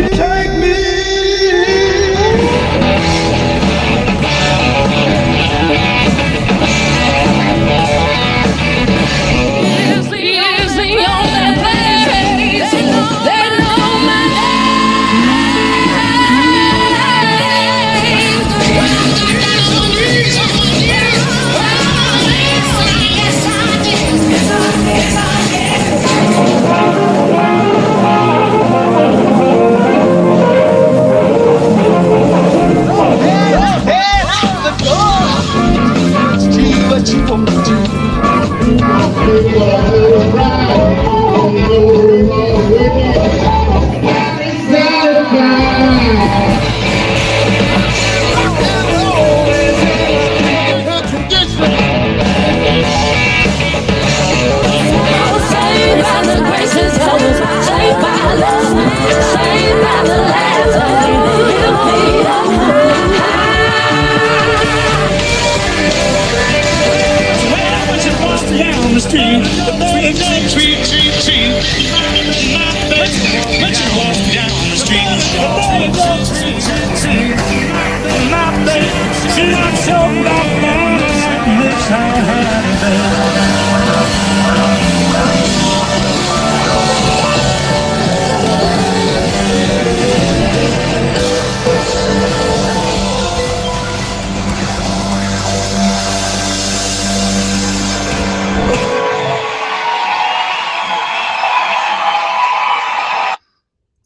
Take me.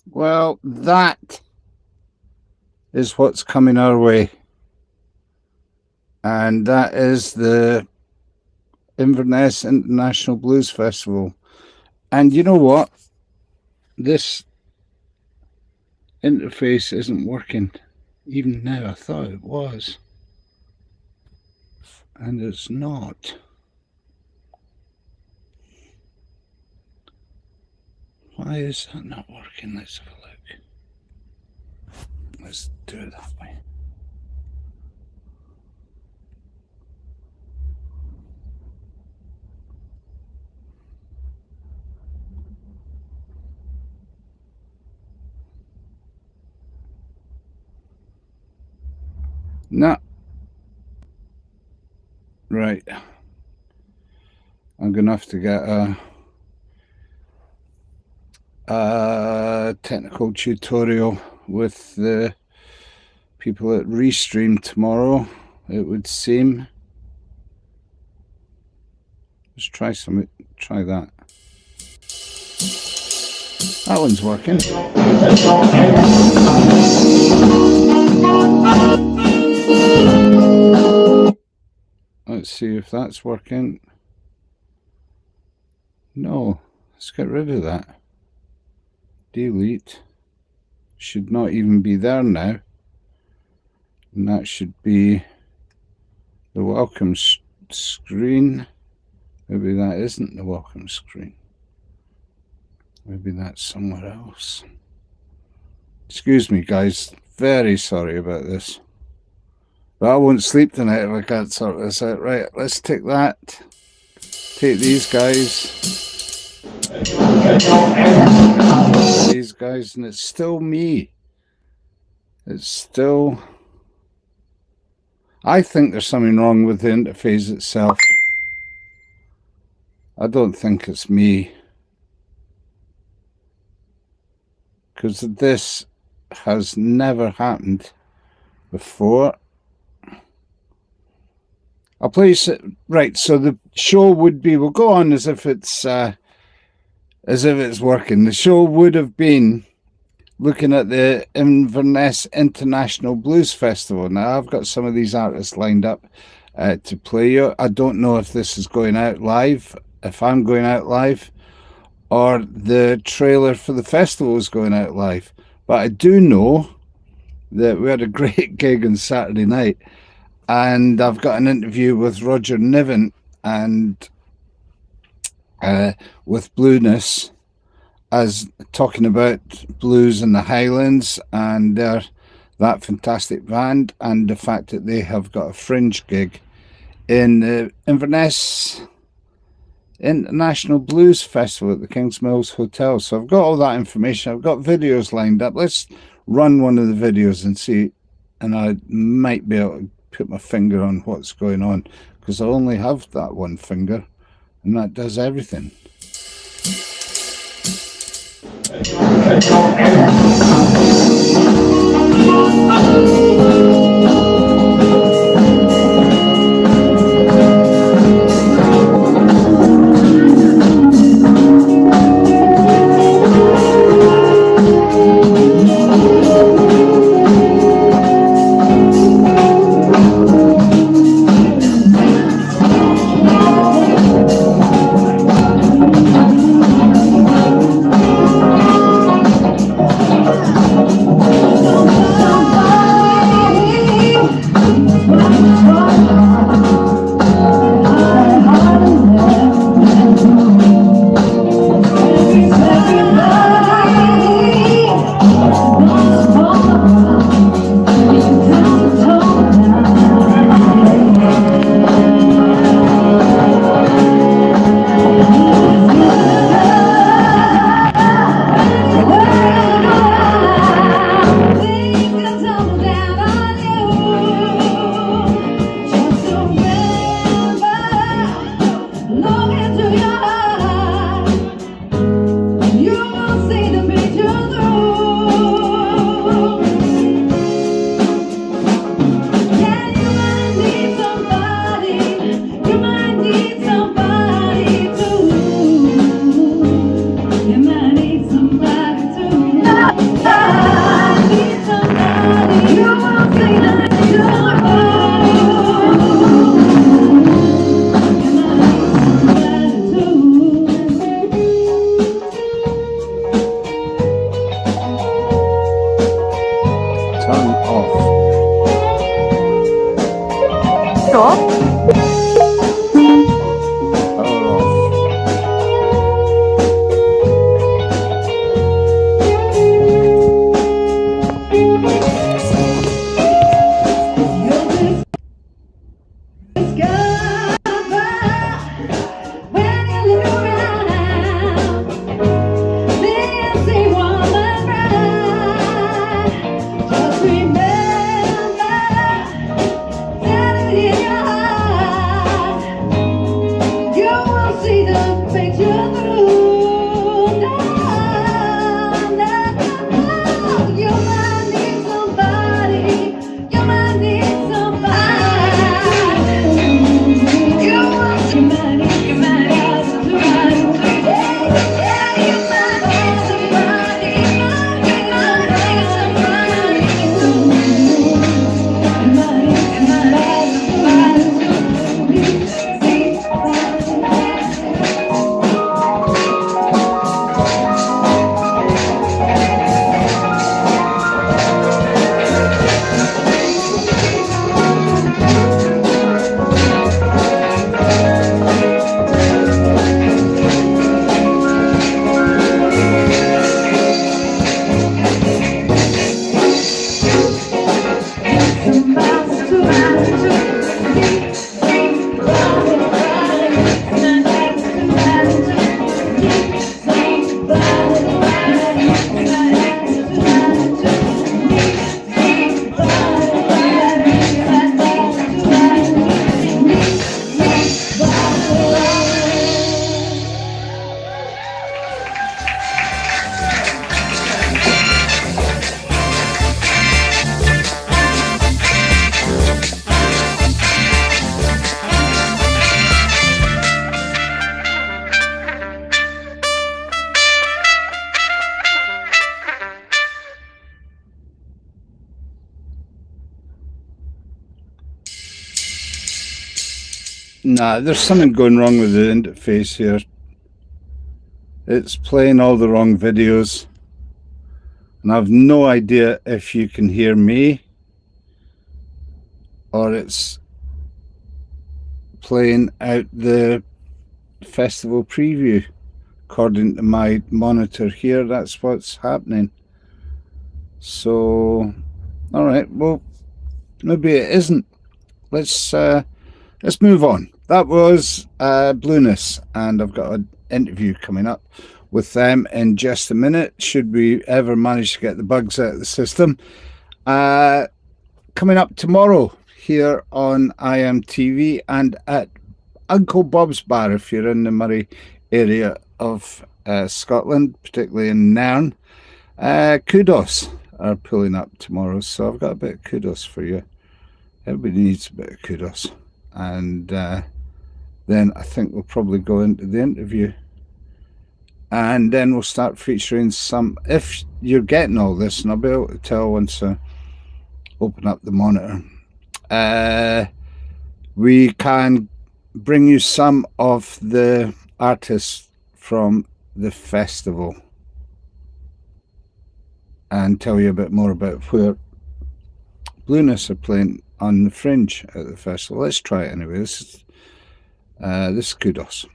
Well, that is what's coming our way, and that is the Inverness International Blues Festival. And you know what? This interface isn't working. Even now, I thought it was, and it's not. Why is that not working? Let's have a look. Let's do it that way. No. Right. I'm going to have to get a technical tutorial with the people at Restream tomorrow, it would seem. Let's try that. That one's working. Let's see if that's working. No, let's get rid of that. Delete. Should not even be there now. And that should be the welcome screen. Maybe that isn't the welcome screen. Maybe that's somewhere else. Excuse me, guys. Very sorry about this. But I won't sleep tonight if I can't sort this out. Right, let's take that. Take these guys. These guys, and it's still me. It's still... I think there's something wrong with the interface itself. I don't think it's me. Because this has never happened before. I'll place it right. So the show would be, we'll go on as if it's working. The show would have been looking at the Inverness International Blues Festival. Now I've got some of these artists lined up to play you. I don't know if this is going out live, if I'm going out live, or the trailer for the festival is going out live. But I do know that we had a great gig on Saturday night, and I've got an interview with Roger Niven and with Blueness, as talking about blues in the Highlands and that fantastic band, and the fact that they have got a Fringe gig in Inverness International Blues Festival at the Kingsmills Hotel. So I've got all that information. I've got videos lined up. Let's run one of the videos and see, and I might be able to put my finger on what's going on, because I only have that one finger and that does everything. Nah, there's something going wrong with the interface here. It's playing all the wrong videos. And I've no idea if you can hear me or it's playing out the festival preview. According to my monitor here, that's what's happening. So, all right, well, maybe it isn't. Let's move on. That was Blueness, and I've got an interview coming up with them in just a minute, should we ever manage to get the bugs out of the system. Coming up tomorrow here on IMTV and at Uncle Bob's Bar if you're in the Murray area of Scotland, particularly in Nairn. Kudos are pulling up tomorrow, so I've got a bit of kudos for you. Everybody needs a bit of kudos. And then I think we'll probably go into the interview. And then we'll start featuring some, if you're getting all this, and I'll be able to tell once I open up the monitor, we can bring you some of the artists from the festival and tell you a bit more about where Blueness are playing on the Fringe at the festival. Let's try it anyway. This is Kudos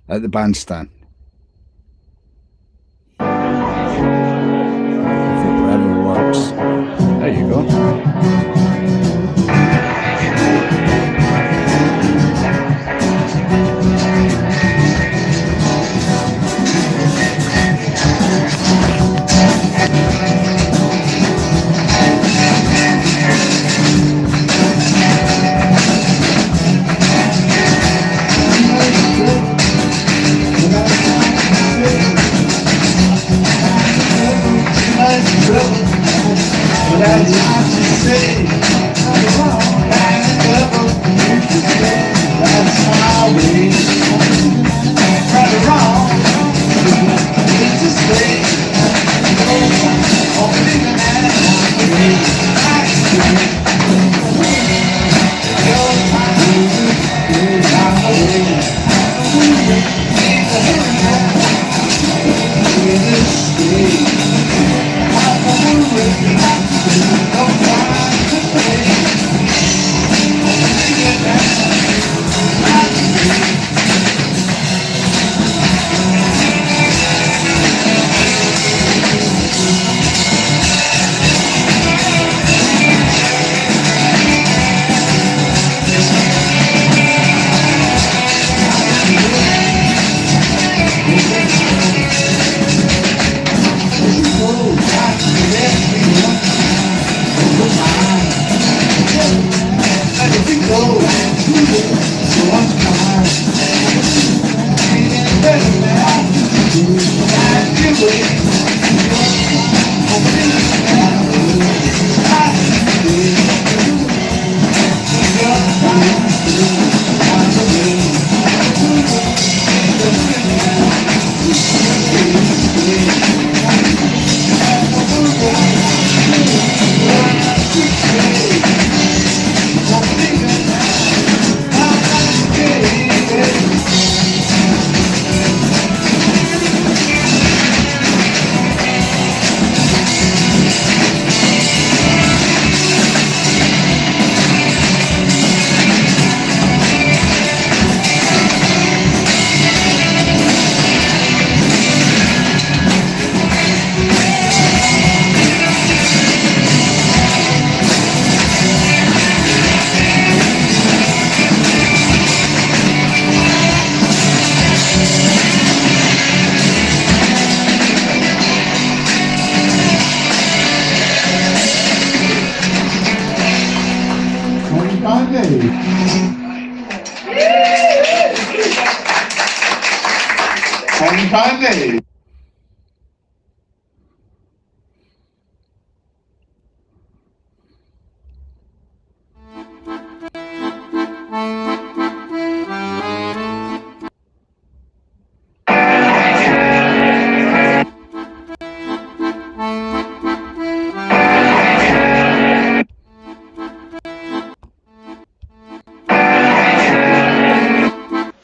at the bandstand. If it ever works. There you go.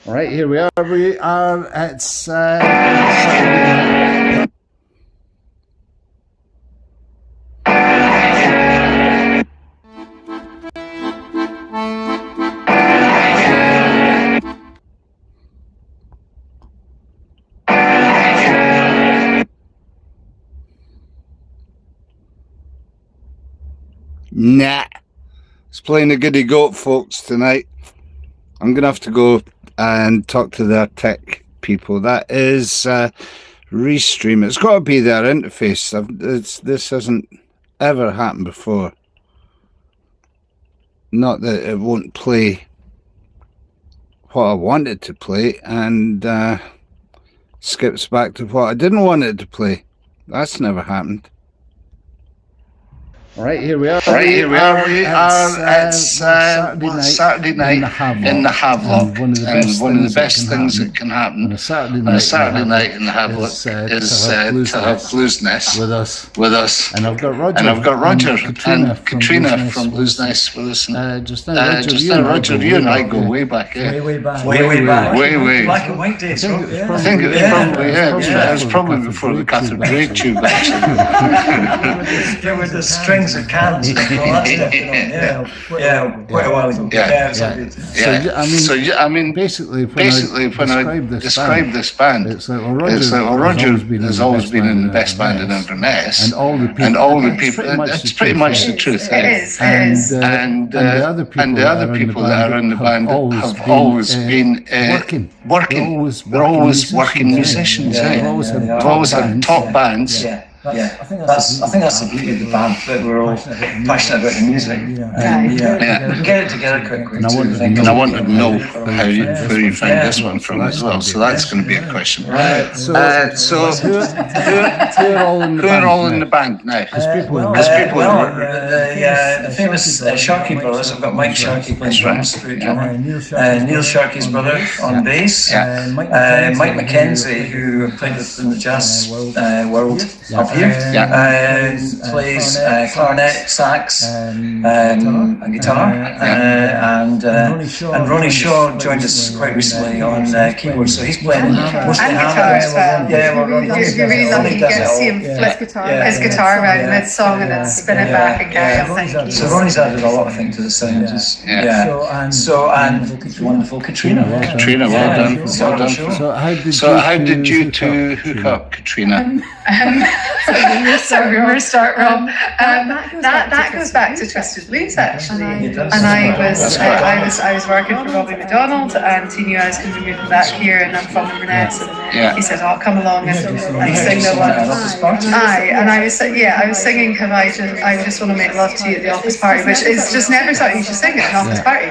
Right, here we are. We are at Nah, it's playing the goody goat folks tonight. I'm going to have to go and talk to their tech people. That is Restream. It's got to be their interface. This hasn't ever happened before. Not that it won't play what I wanted to play and skips back to what I didn't want it to play. That's never happened. Right, here we are. It's Saturday night in the Havelock, and one of the best things that can happen on a Saturday night in the Havelock is to have Bluesness with us. And I've got Roger and Katrina from Bluesness with us. Just now, Roger, you and I go way back. Way back. Black and white days. I think it was probably before the cathode ray tube. Actually, there were the strings of cans. Quite a while ago. So I mean, basically, when I describe this band, it's like, well, Roger has always been in the best band in Inverness, and all the people. It's pretty much the truth. It is. And the other people that are in the band have always been working. They're always working musicians. They've always had top bands. I think that's the beauty of the band, that we're all passionate about the music. We get it together quickly. And I wanted to know where you find this one from as well. So that's going to be a question. Right. So who are all in the band now? The famous Sharkey brothers. I've got Mike Sharkey playing drums, Neil Sharkey's brother on bass, Mike McKenzie, who played with in the jazz world up here, plays clarinet, sax, and guitar, and Ronnie Shaw joined us quite recently on keyboards, so he's playing mostly guitar as well. You're really lucky you get to see him flip his guitar around mid-song and then spin it back again. So Ronnie's added a lot of things to the sound. And wonderful Katrina. Well done. So how did you two hook up, Katrina? So we were start from that goes back to Twisted Blues actually, and I was working for Robbie McDonald, and he knew I was going to be moving back here, and I'm from Inverness, and he said, "I'll come along and sing the one." And I was singing I Just Want to Make Love to You at the Office Party, which is just never something you should sing at an office party.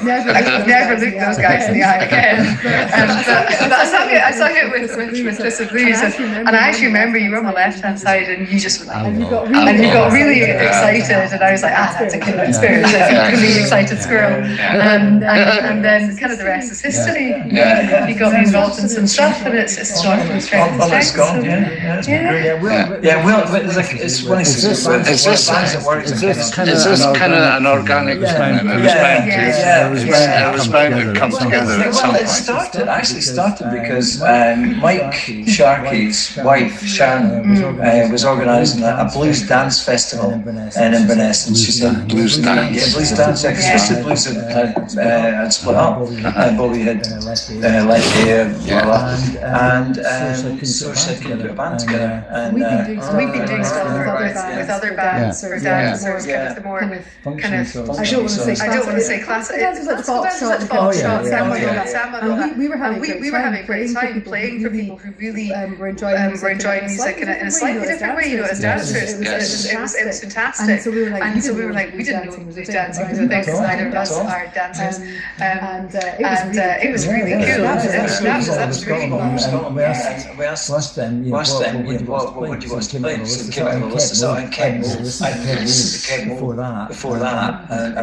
Never look those guys in the eye again. But I sung it with Twisted Blues, and I actually remember you were on the left-hand side, and you just were like, and you got really excited, and I was like, that's a kindred spirit, it's a really excited squirrel, and then kind of the rest is history. You got me involved in some stuff, and it's just gone from strength to strength. It's funny. Is this kind of an organic thing? It was bound to come together at some point. It actually started because Mike Sharkey's wife Sharon was organising a blues dance festival in Inverness, and she said blues dance. Yeah, blues dance. Because Twisted Blues had split up, and Bobby had left here, and so she could put a band together. And we've been doing stuff with other bands for dancers, kind of the more kind of I don't want to say classic. It's like the folk shot, we were having a great time playing for people who really were enjoying music in a slightly different way, as dancers. It was fantastic. And so we were like, we didn't know blues dancing because I think neither of us are dancers. And it was really cool. That was really cool. We asked them, what do you want to play? So they came out with a list of songs, and Ken listened to Ken before that, and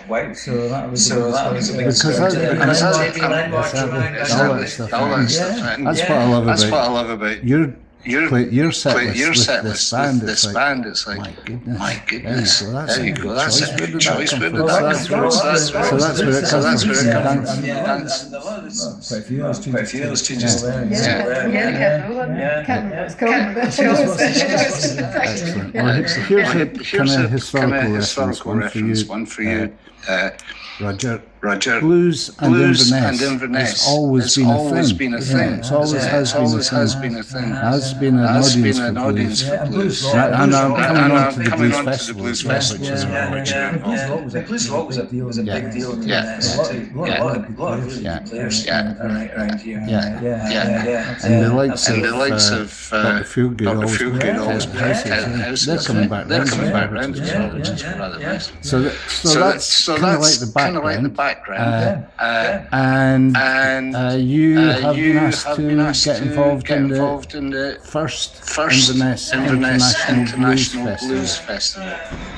wow. So that was a big experience. All that stuff. That's what I love about your set list with this band. It's like, my goodness, there you go. That's a good choice. So that's where it comes from. Quite a few of those changes. Excellent. Well, here's a kind of historical reference, one for you, Roger. blues and Inverness has always been a thing. It always has been a thing. Has been an audience for blues. And I'm coming on to the Blues Festival, which Blues Rock was a big deal. A lot of players around here. And the likes of Dr. Feelgood always houses. They're coming back round as well. So that's kind of like the background. And you have been asked to get involved in the first Inverness International Blues Festival.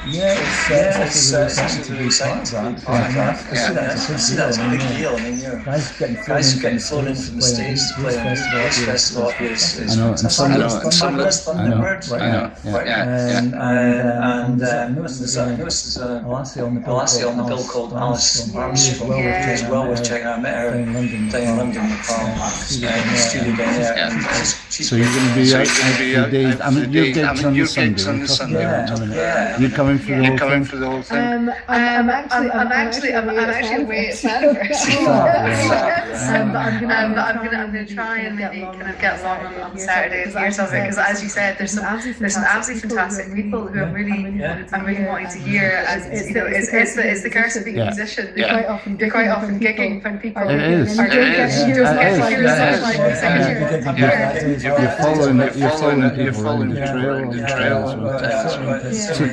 It's really exciting to be part of that. That's a big deal. I mean, guys getting flown in from the States to play on the Blues Festival is I noticed there's a lassie on the bill called Alice Armstrong as well, which I met her down in London with Paul in the studio down there. So you're going to be out for days. I mean, your gigs on the Sunday. You're coming for the whole thing? I'm actually away at Sanford. But I'm gonna try and maybe kind of get along on Saturday and hear something, because as you said, there's some absolutely fantastic people who I'm really wanting to hear. And it's the curse of being a musician. You're quite often gigging when people are You're following people on the trail. So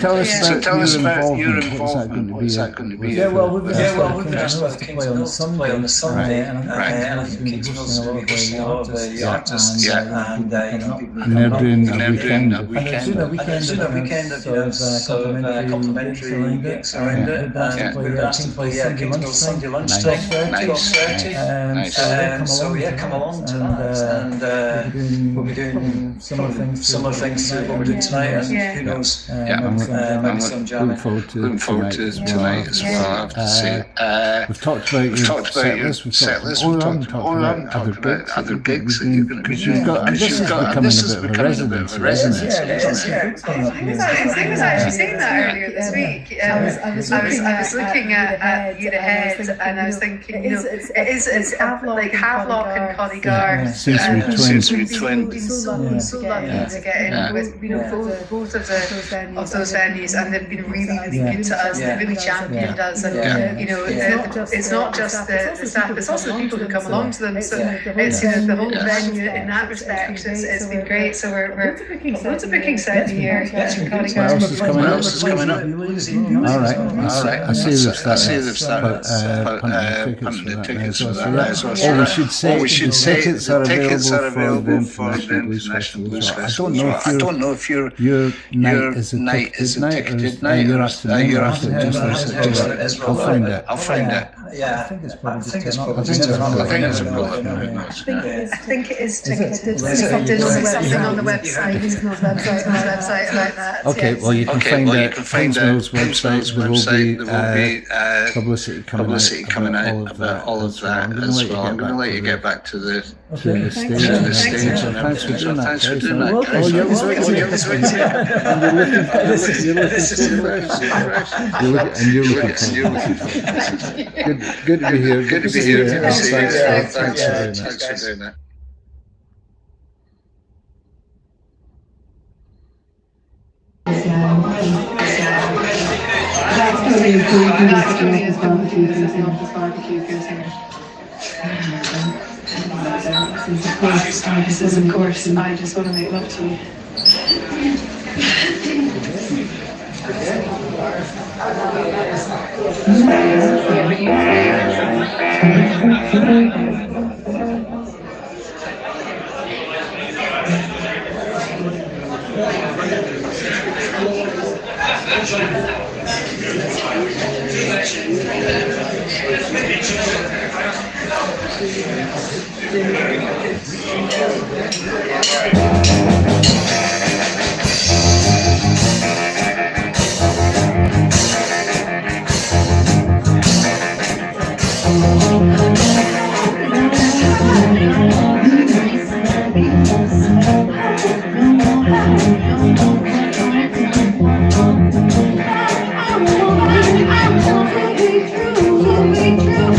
tell us about your involvement. What's that going to be? We've been asked to play on the Sunday, and I think Kingsmills will be hosting a lot of the artists, and they're doing a weekend. And they're doing a weekend of complimentary gigs around it. We've been asked to play Kingsmills Sunday Lunch till 12:30. So come along to that, and we'll be doing similar things to what we're doing tonight, and who knows, maybe some jamming. Looking forward to tonight as well, I have to say. We've talked about your set list, we've talked about other gigs that you're going to be doing. This is becoming a bit of a residency. I was actually saying that earlier this week. I was looking at you ahead, and I was thinking, it's like Havelock and Conniegar Seems to be twins. So lucky to get in with both of those venues, and they've been really good to us. They've really championed us, and it's not just the staff, it's also the people who come along to them. So it's the whole venue in that respect. It's been great. So we're loads of bookings out the year. What else is coming up? All right. I see they've started pumping the tickets for that as well. We should say tickets are available for the International Blues Festival. I don't know if your night is a ticketed night. You're after I'll find it. Yeah, I think it's probably just I think it is ticketed. There's something on the website. About that. Okay, well you can find Kingsmills website. There will be publicity coming out about all of that as well. I'm going to let you get back to the stage. Thanks for doing that. Oh, you're looking good to be here. Thanks for doing that. That's going to be a cool barbecue goes in. Of course, I just want to make love to you. True.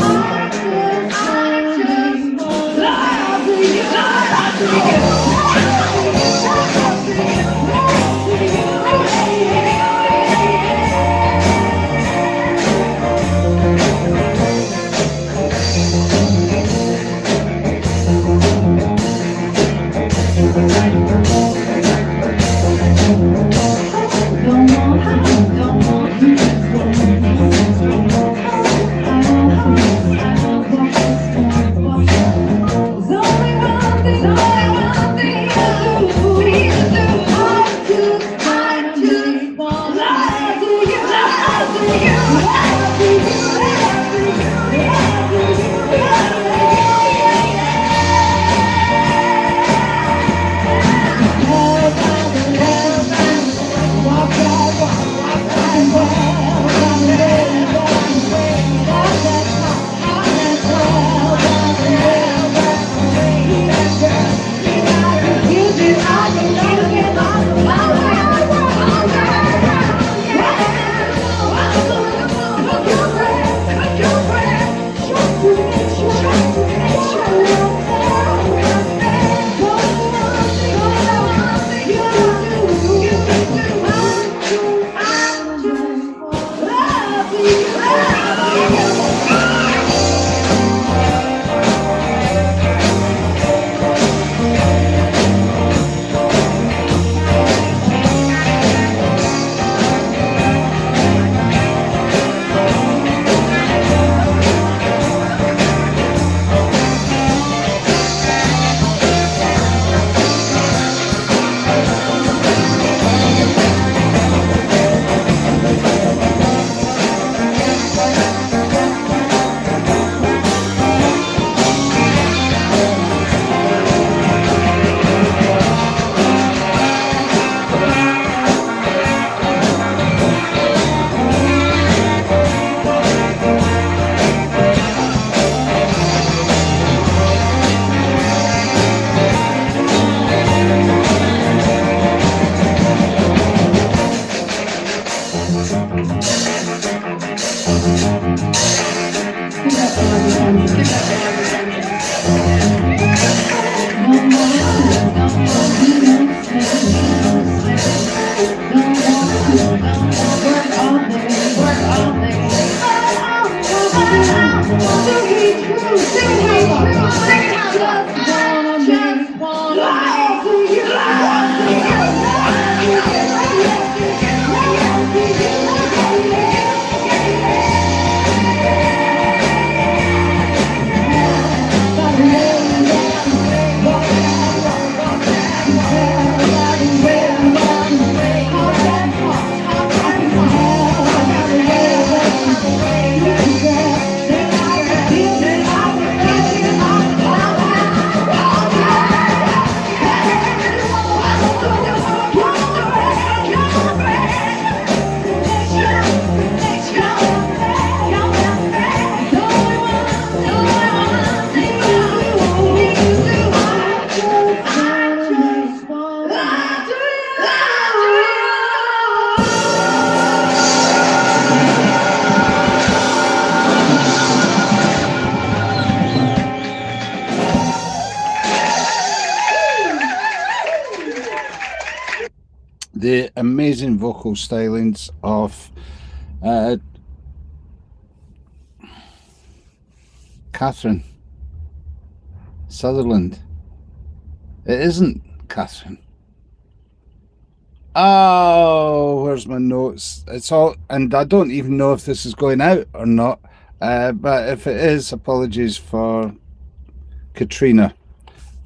the amazing vocal stylings of Catherine Sutherland. It isn't Catherine. Oh, where's my notes? It's all, and I don't even know if this is going out or not. But if it is, apologies for Katrina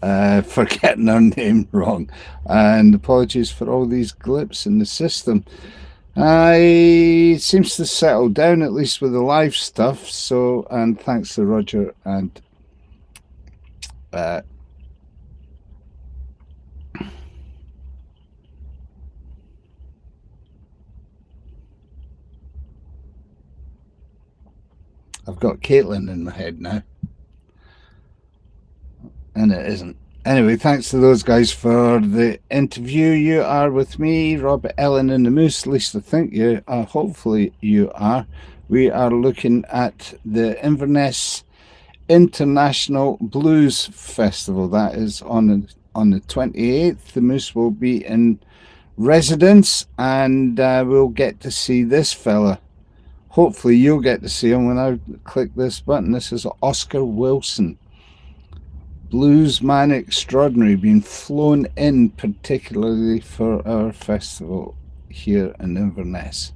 for getting her name wrong, and apologies for all these blips in the system. It seems to settle down, at least with the live stuff. So, and thanks to Roger and I've got Caitlin in my head now, and it isn't. Anyway, thanks to those guys for the interview. You are with me, Rob, Ellen and the Moose. At least I think you are. Hopefully you are. We are looking at the Inverness International Blues Festival. That is on the 28th. The Moose will be in residence, and we'll get to see this fella. Hopefully you'll get to see him when I click this button. This is Oscar Wilson, bluesman extraordinary, being flown in particularly for our festival here in Inverness.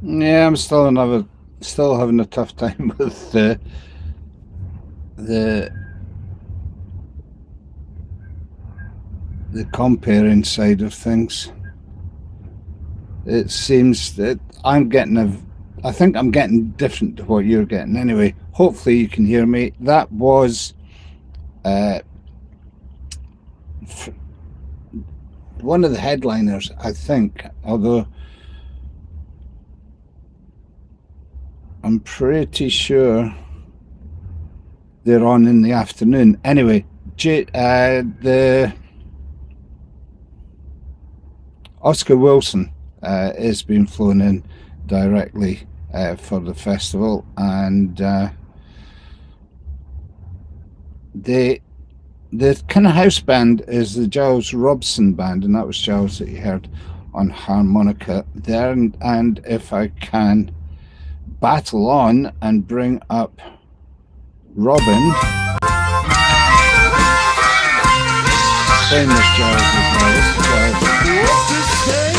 Yeah, I'm still having a tough time with the comparing side of things. It seems that I think I'm getting different to what you're getting. Anyway, hopefully you can hear me. That was one of the headliners, I think, although I'm pretty sure they're on in the afternoon. Anyway, the Oscar Wilson is being flown in directly for the festival, and the kind of house band is the Giles Robson band, and that was Giles that you heard on harmonica there. And if I can battle on and bring up Robin, famous Giles as well. This is Giles.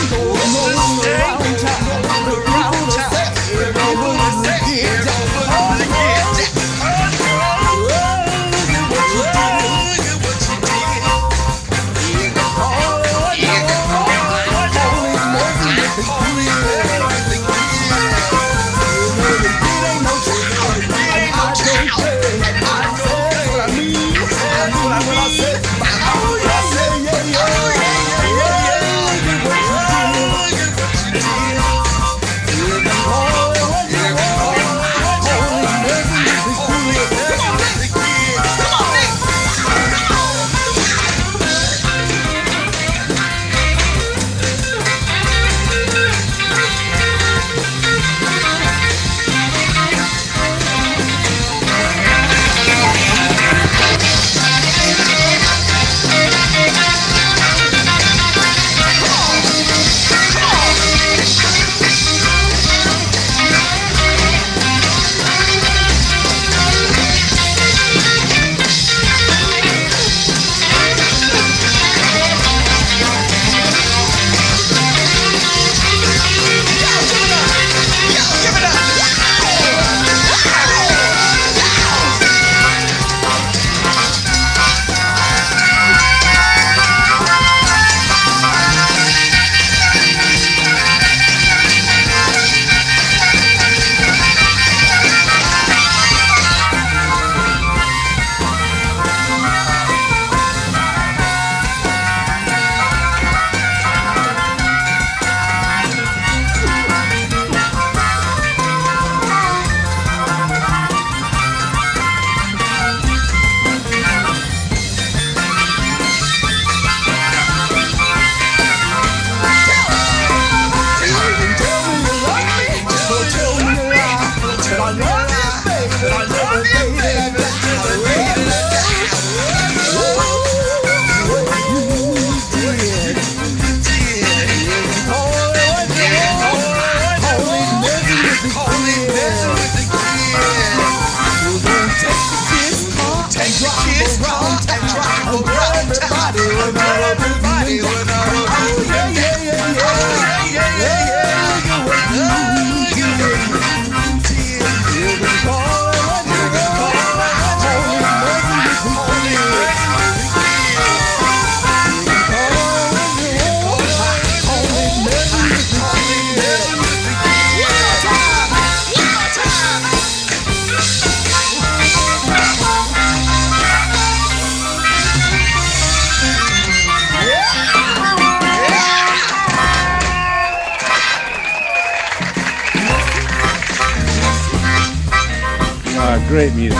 great music,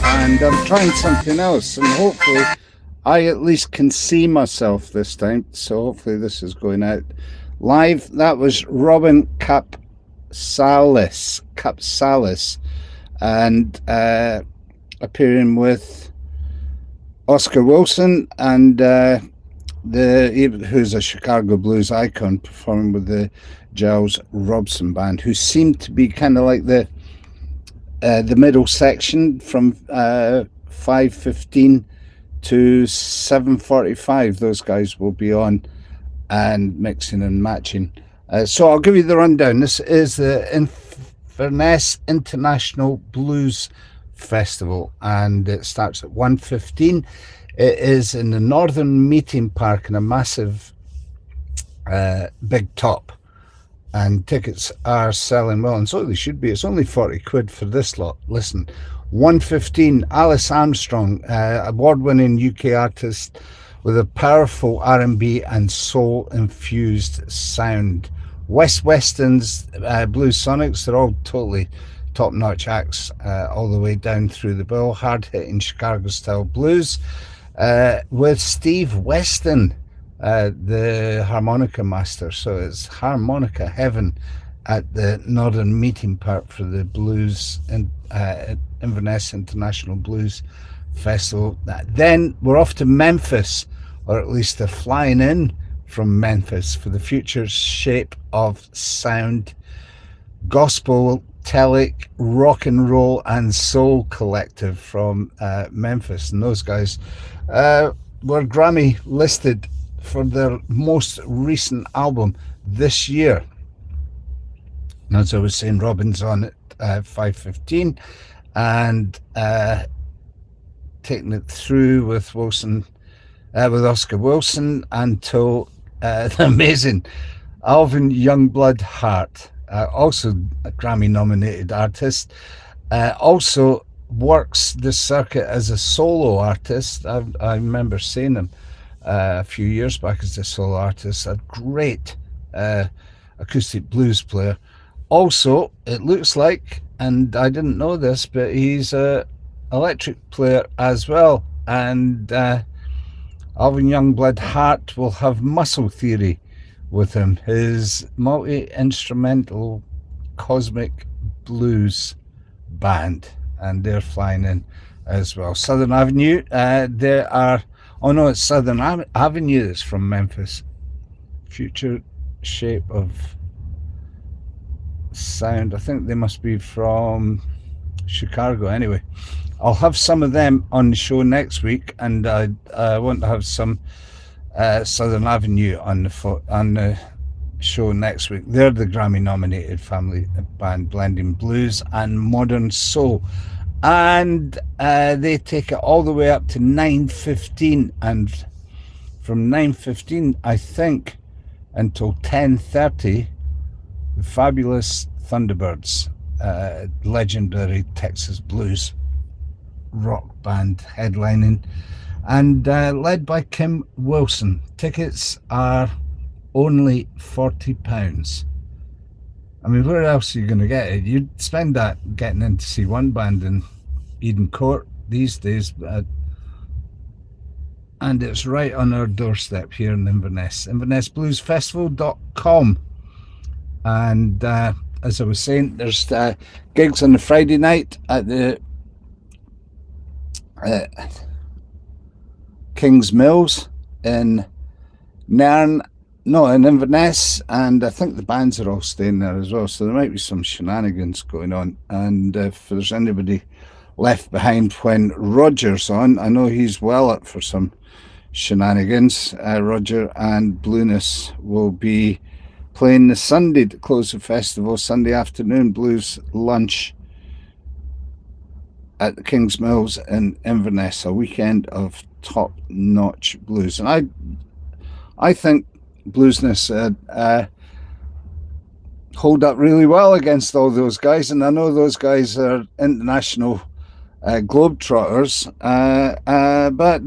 and I'm trying something else, and hopefully I at least can see myself this time, so hopefully this is going out live. That was Robin Capsalis, and appearing with Oscar Wilson, and who's a Chicago blues icon, performing with the Giles Robson Band, who seemed to be kind of like the middle section from 5:15 to 7:45. Those guys will be on and mixing and matching. So I'll give you the rundown. This is the Inverness International Blues Festival, and it starts at 1:15. It is in the Northern Meeting Park in a massive big top, and tickets are selling well, and so they should be. It's only 40 quid for this lot. Listen, 1:15, Alice Armstrong, award-winning UK artist with a powerful R&B and soul-infused sound. Weston's Bluesonics, they're all totally top-notch acts all the way down through the bill, hard-hitting Chicago-style blues, with Steve Weston, the harmonica master. So it's harmonica heaven at the Northern Meeting Park for the Blues and Inverness International Blues Festival. Then we're off to Memphis, or at least they're flying in from Memphis, for the Future Shape of Sound Gospel Telic Rock and Roll and Soul Collective from Memphis, and those guys were Grammy listed for their most recent album this year. And as I was saying, Robin's on at 5:15, and taking it through with Wilson, with Oscar Wilson, until the amazing Alvin Youngblood Hart, also a Grammy-nominated artist, also works the circuit as a solo artist. I remember seeing him a few years back as a solo artist. A great acoustic blues player. Also, it looks like, and I didn't know this, but he's a electric player as well. And Alvin Youngblood Hart will have Muscle Theory with him, his multi-instrumental cosmic blues band, and they're flying in as well. Southern Avenue, oh no, it's Southern Avenue that's from Memphis. Future Shape of Sound, I think they must be from Chicago. Anyway, I'll have some of them on the show next week, and I want to have some Southern Avenue on the show next week. They're the Grammy-nominated family band blending blues and modern soul, and they take it all the way up to 9:15, and from 9:15, I think, until 10:30, the fabulous Thunderbirds, legendary Texas blues rock band, headlining, and led by Kim Wilson. Tickets are only £40. I mean, where else are you going to get it? You'd spend that getting in to see one band in Eden Court these days, and it's right on our doorstep here in Inverness. InvernessBluesFestival.com. And as I was saying, there's gigs on the Friday night at the Kingsmills in Nairn, no, in Inverness, and I think the bands are all staying there as well, so there might be some shenanigans going on. And if there's anybody left behind when Roger's on, I know he's well up for some shenanigans. Roger and Blueness will be playing the Sunday to close the festival, Sunday afternoon blues lunch at the Kingsmills in Inverness, a weekend of top-notch blues. And I think Bluesness hold up really well against all those guys, and I know those guys are international globetrotters, but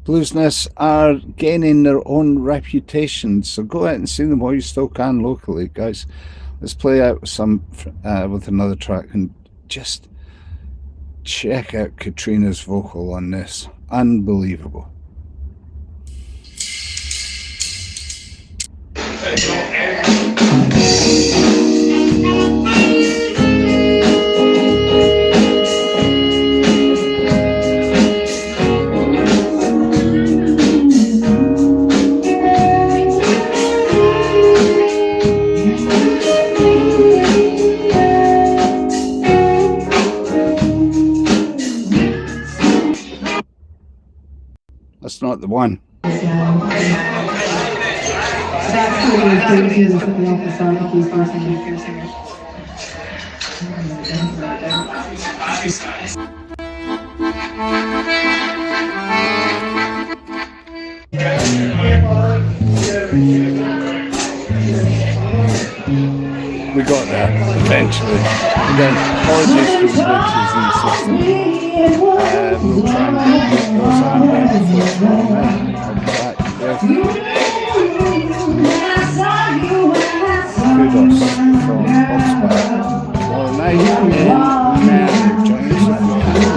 Bluesness are gaining their own reputation, so go out and see them while you still can locally, guys. Let's play out some with another track and just check out Katrina's vocal on this. Unbelievable. That's not the one. We got there eventually. Again, apologies for the glitches in the system. We'll try and get those on there before tomorrow night. I'll be back with kudos from Oxford tomorrow night, and then join us if you can,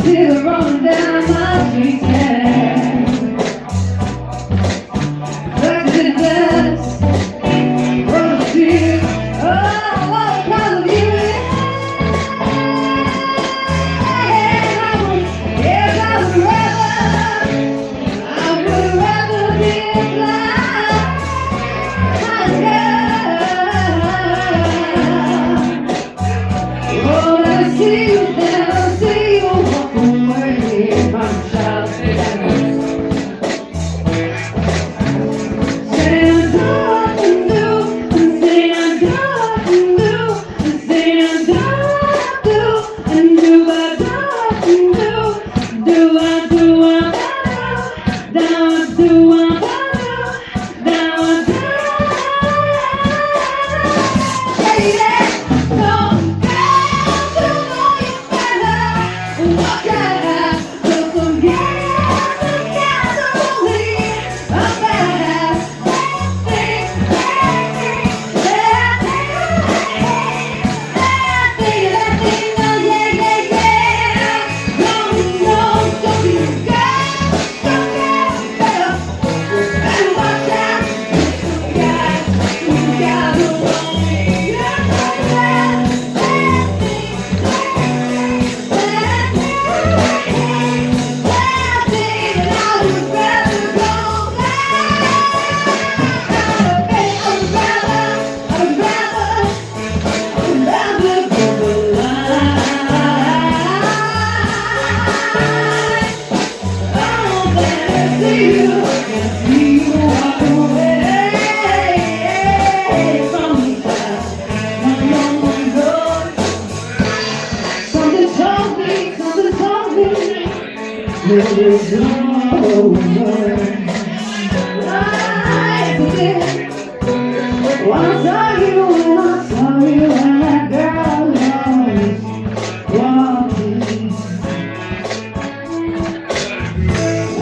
either on YouTube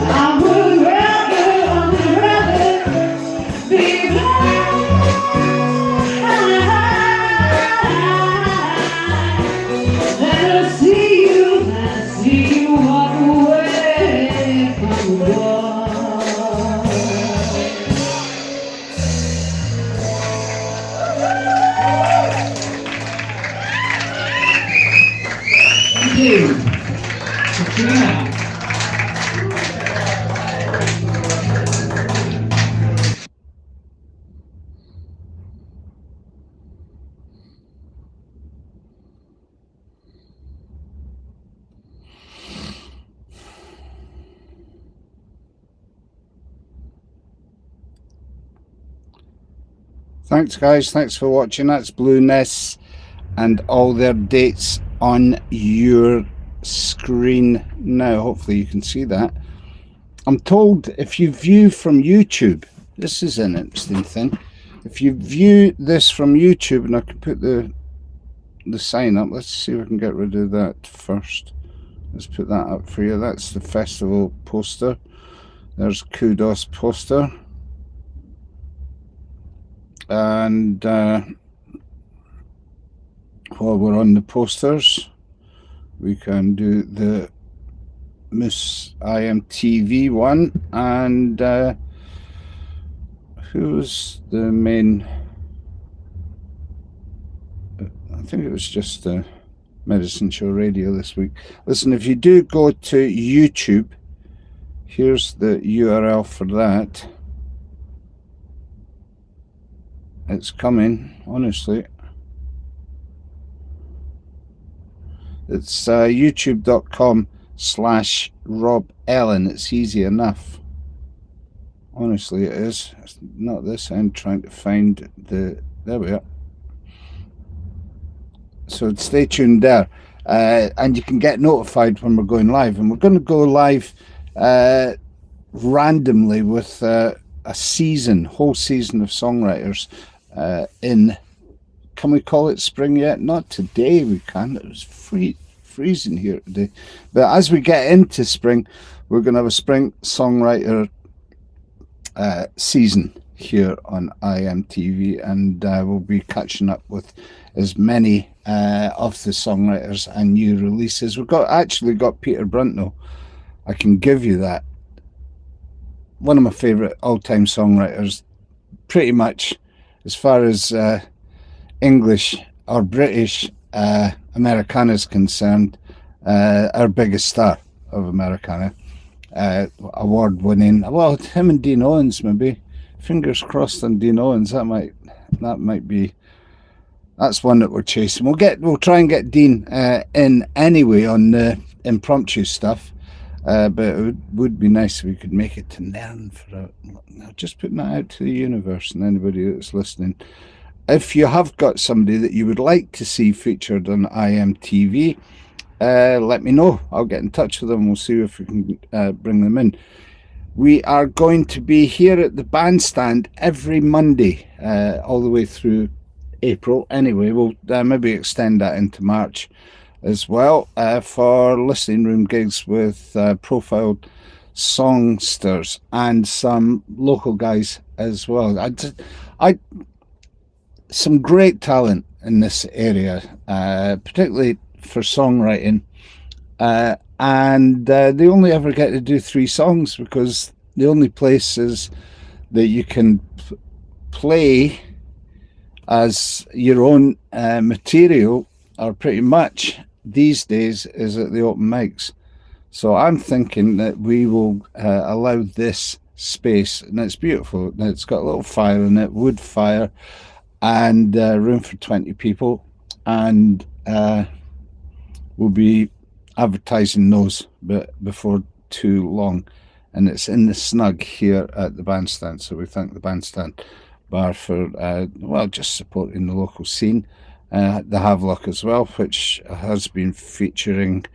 I Thanks, guys. Thanks for watching. That's Blueness and all their dates on your screen now. Hopefully you can see that. I'm told if you view from YouTube, this is an interesting thing. If you view this from YouTube, and I can put the sign up. Let's see if we can get rid of that first. Let's put that up for you. That's the festival poster. There's Kudos poster. And while we're on the posters, we can do the Miss IMTV one. And who's the main? I think it was just Medicine Show Radio this week. Listen, if you do go to YouTube, here's the URL for that. It's coming, honestly. It's youtube.com/Rob Ellen. It's easy enough. Honestly, it is. It's not this end, trying to find the... There we are. So stay tuned there. And you can get notified when we're going live. And we're going to go live randomly with a whole season of songwriters in... Can we call it spring yet? Not today, we can. It was freezing here today. But as we get into spring, we're going to have a spring songwriter season here on IMTV, and we'll be catching up with as many of the songwriters and new releases. We've actually got Peter Bruntnell. I can give you that. One of my favourite all-time songwriters, pretty much as far as English or British Americana is concerned, our biggest star of Americana, award-winning. Well, him and Dean Owens, maybe. Fingers crossed on Dean Owens. That might be. That's one that we're chasing. We'll try and get Dean in anyway on the impromptu stuff. But it would be nice if we could make it to Nairn for just putting that out to the universe and anybody that's listening. If you have got somebody that you would like to see featured on IMTV, let me know. I'll get in touch with them. We'll see if we can bring them in. We are going to be here at the bandstand every Monday, all the way through April. Anyway, we'll maybe extend that into March as well, for listening room gigs with profiled songsters and some local guys as well. Some great talent in this area, particularly for songwriting, and they only ever get to do 3 songs because the only places that you can play as your own material are pretty much these days is at the open mics. So I'm thinking that we will allow this space, and it's beautiful. It's got a little fire in it, wood fire, and room for 20 people, and we'll be advertising those before too long, and it's in the snug here at the bandstand. So we thank the bandstand bar for just supporting the local scene. The Havelock as well, which has been featuring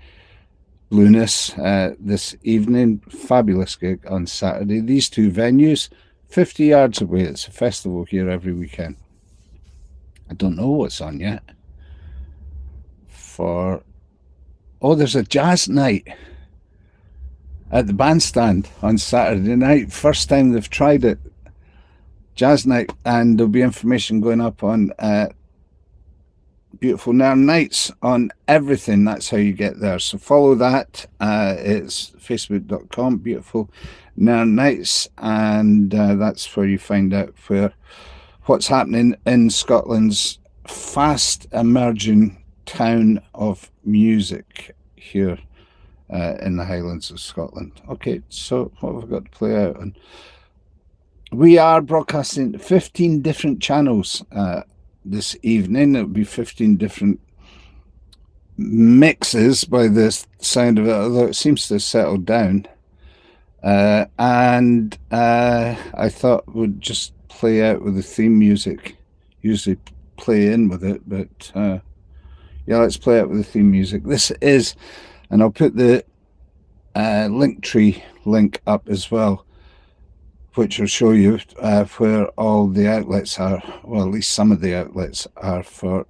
Blueness this evening. Fabulous gig on Saturday. These 2 venues 50 yards away. It's a festival here every weekend. I don't know what's on yet. There's a jazz night at the bandstand on Saturday night. First time they've tried it. Jazz night, and there'll be information going up on Beautiful Nairn Nights on everything. That's how you get there. So follow that. It's facebook.com, Beautiful Nairn Nights, and that's where you find out what's happening in Scotland's fast emerging town of music here in the Highlands of Scotland. Okay, so what have we got to play out on? We are broadcasting 15 different channels this evening. It'll be 15 different mixes by the sound of it, although it seems to have settled down. And I thought we'd just play out with the theme music usually play in with it, but yeah, let's play it with the theme music. This is, and I'll put the Linktree link up as well, which will show you where all the outlets are, well, at least some of the outlets are for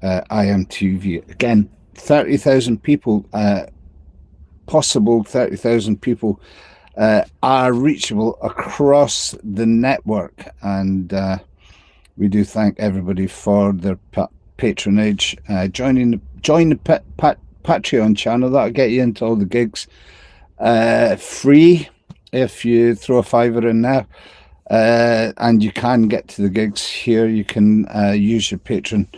IMTV. Again, 30,000 people, possible 30,000 people are reachable across the network, and we do thank everybody for their patronage. Join the Patreon channel. That'll get you into all the gigs free if you throw a fiver in there, and you can get to the gigs here. You can use your patron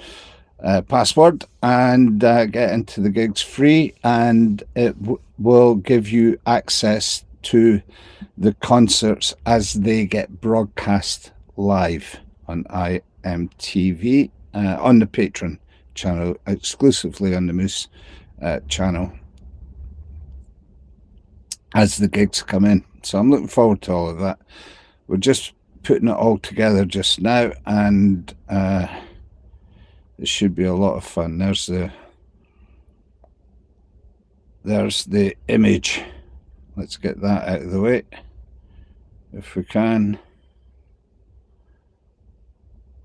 password and get into the gigs free, and it will give you access to the concerts as they get broadcast live on IMTV on the Patreon channel, exclusively on the Moose channel, as the gigs come in. So I'm looking forward to all of that. We're just putting it all together just now, and it should be a lot of fun. There's the image. Let's get that out of the way if we can.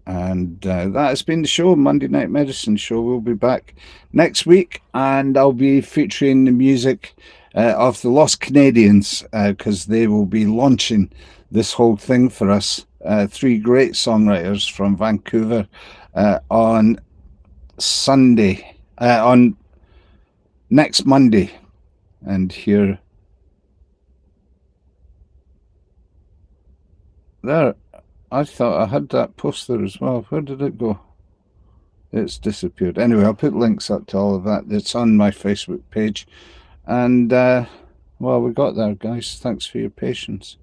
And that has been the show, Monday Night Medicine show. We'll be back next week, and I'll be featuring the music of the Lost Canadians, because they will be launching this whole thing for us. 3 great songwriters from Vancouver on Sunday, on next Monday. And here, there, I thought I had that poster as well. Where did it go? It's disappeared. Anyway, I'll put links up to all of that. It's on my Facebook page. And, well, we got there, guys. Thanks for your patience.